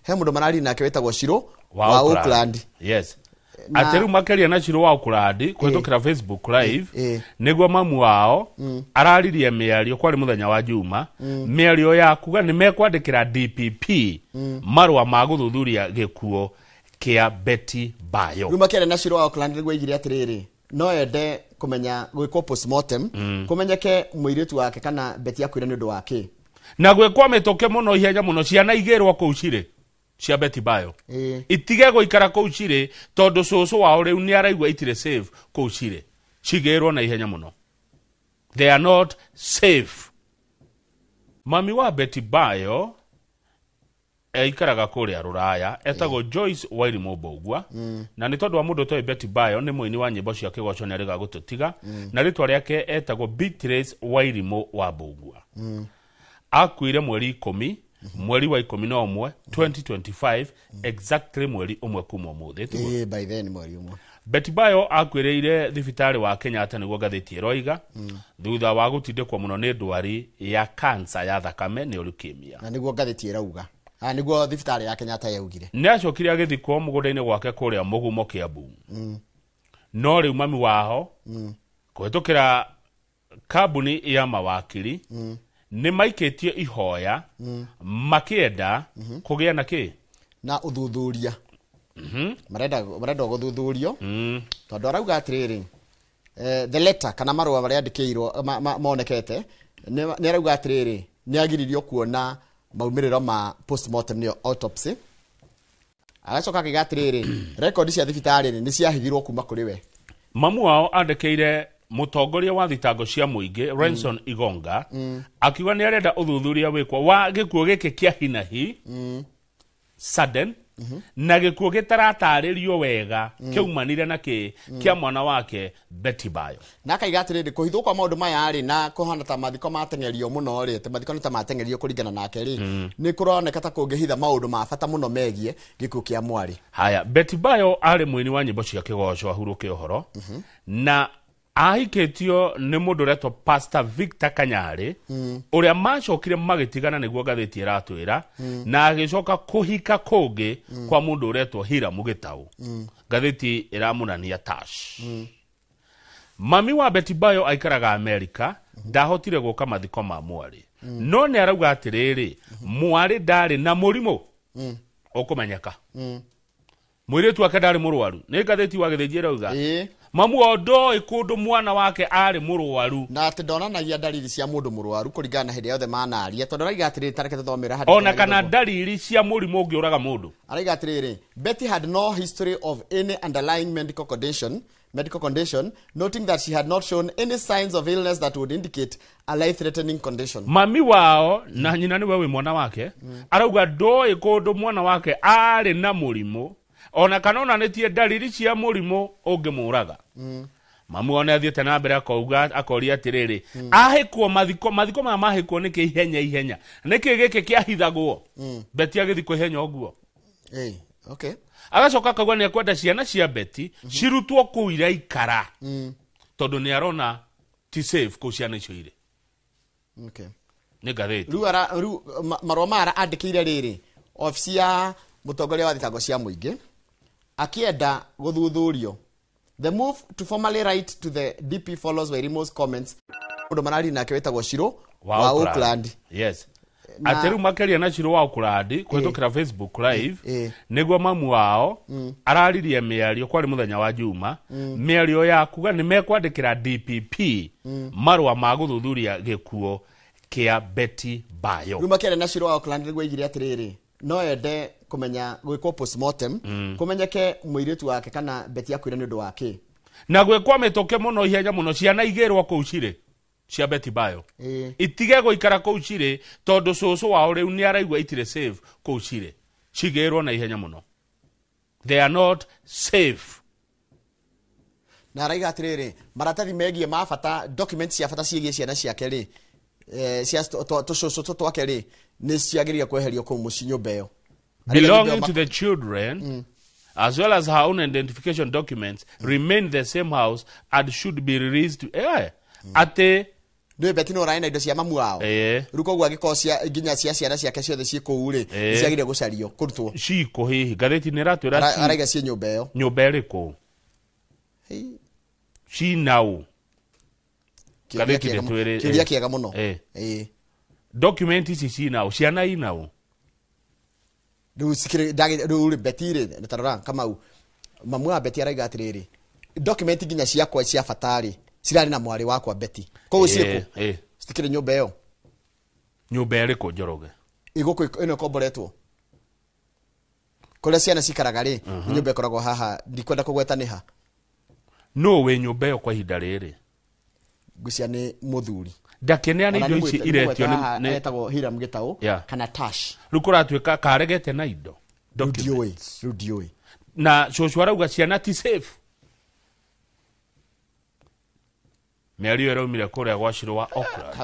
he mundu marari nake wetagwo Shiro wa Auckland. Yes. Ateru makeria na Shiro wa Auckland kwetukira Facebook live niguo mamu wao araririe miario kwari muthenya wa Juma miario ya kuga ni mekwandikira DPP marwa ma guthuthuria gikuo kia Betty Bayo. Ruma kere na Shiro wa Auckland niguo igire atiriri no ende kumenya gwikwo postmortem kumenyeke muiritu wake kana Betty akwire ni undu wake na gwikwo mitoke muno ihenya muno ciana igirwo ku ucire cia Betty Bayo itige goikara ku ucire tondu cucu wao riu ni araigwa itire save ku ucire cigirwo na ihenya muno. They are not safe. Mami wa Betty Bayo ikaraga kuria Ruraya etagwo Joyce Wairimu Mbugua na ni tondu wa mundu toy Betty Bayo ni muini wa nyimbo cia kigoco ni ariga gututiga na ritwa riake etagwo Beatrice Wairimu wa Mbugua. Akuire mweri 10 mweri wa 11 2025 exactly mweri umwe kuma umuthi by then mweri umwe. Betty Bayo akuireire thibitari wa Kenyatta niguo gatheti roiga thutha wa gutindikwo muno ni ndwari ya cancer ya thakame ni leukemia na niguo gatheti rauga niguo thibitari ya Kenyatta yaugire ni acokire agithikwo mugunda-ini gwake kuria Mugumo Kiambu no riu mami waho kwetukira kabuni ya mawakili ni maiketie ihoya makienda kugia na ki na uthuthuria marenda guthuthurio tondu arauga atiriri the letter kana marua maria andikirwo monekete ni arauga atiriri ni agiririo kuona maumiriro ma postmortem ni autopsy agacoka akiga atiriri record cia thibitari ni ciahithirwo kuma kuri we. Mamu wao andikeire mutongoria wa thitango cia muingi Renson Igonga akiuga ni arenda uthuthuria wikwa wa gikuo giki kia hinahi sudden na gikuo gitarataririo wega kiumanire na kia mwana wake Betty Bayo na kaiga atiriri kuhithwo kwa maundu maya ari na kuhana ta mathiko matengerio muno ri te mathiko ta matengerio kuringana nake ri ni kuroneka ta kungihitha maundu ma bata muno megie gikuo kia mwari. Haya, Betty Bayo ari muini wa nyimbo cia kigoco ahuruke uhoro na ahiketio ni mundu reto Pastor Victor Kanyari uria macokire magitigana niguo gatheti iratwira na agicoka kuhika kungi kwa mundu reto Hira Mugitau gatheti iramunania Tash. Mami wa Betty Bayo aikaraga America ndahotire guka mathiko ma mwari no ni arauga atiriri mwari ndari na murimo ukumenyeka mwiritu wake ndari murwaru ni gatheti wa githejia rauga mamu odo ikundu mwana wake ari murwaru na ati ndonanagia dalili cia mundu murwaru kuringana hindi yothe manaria tondu raiga atiriri tareke tuthomera hadi ona kana dalili cia murimu ungiuraga mundu araiga atiriri Betty had no history of any underlying medical condition noting that she had not shown any signs of illness that would indicate a life-threatening condition. Mami wao na nyina ni wewe mwana wake arauga ndo ikundu mwana wake ari na murimu ona kanona netie dalili cia murimu ungimuraga mamu ona athiete na mbere akauga akoria atiriri ahikwo mathiko ma mahikwo niki ihenya niki giki kiahithagwo Betty agithikwo ihenya oguo okay agacoka akauga ni akwenda ciana cia Betty cirutwo kuira ikara tondu ni arona ti safe ku ciana icio ire okay ni gatheti ru marwa mara andikire riri ofisi ya mutongoria wa thitango cia muingi akienda guthuthurio. The move to formally write to the DP follows Wairimu's comments undu marari nake wetagwo Shiro wa Auckland. Yes. Ateru makeria na Shiro wa Auckland kwetukira Facebook live niguo mamu wao araririe miario kwari muthenya wa Juma miario ya kuga ni mekwandikira DPP marwa ma guthuthuria gikuo kia Betty Bayo. Ruma kere na Shiro wa Auckland niguo igire atiriri no ende kumenya gwikwo postmortem kumenyeke muiritu wake kana Betty akwire ni undu wake na gwikwo mitoke muno ihenya muno ciana igirwo ku ucire cia Betty Bayo itige goikara ku ucire tondu cucu wao riu ni araigwa itire save ku ucire cigirwo na ihenya muno. They are not safe. Na raiga atiriri maratathi megie mabata documents cia bata ciegie ciana ciake ri cia to twake ri ni ciagiria kweherio ku mucinyo beyo belonging to the children as well as her own identification documents remain the same house and should be released to ate Nĩ beti no raina indo cia mamu wao. Ruko gwa giko cia nginya cia ciana ciake ciothe ci kũu ri ciagire gucario kurutwo. Ciko hihi gatheti nĩ ratwĩra araiga cie nyũmba ĩyo. Nyũmba ĩrĩkũ? Cinau. Gatheti ndĩtwĩrĩ. Kĩũria kĩega mũno. Document ici cinau ciana inau. Rĩu sikire rĩu beti ri nĩtarora Kamau. Mamu wa beti araiga atĩrĩrĩ. Document nginya ciakwa cia fatari cirari na mwari wakwa beti. Koguo ciĩkũ? Citikire nyũmba ĩyo. Nyũmba ĩrĩkũ Njoroge? Igũkũ ĩno komboretwo. Kũrĩa ciana cikaraga rĩ, nyũmba ĩkoragwo haha, ndikwenda kũgweta nĩ ha. No we nyũmba ĩyo kwa ihinda rĩrĩ. Ngũcia nĩ mũthuri. Ndakeneana indo ici iretio nĩ etagwo Hiram Gĩtaũ kana Tash. Rĩu kũratuĩka karegete na indo. Ndiũĩ. Na cũcũ arauga ciana ti safe. Mĩario ĩraumire kũrĩa gwa Shirũ wa Okra.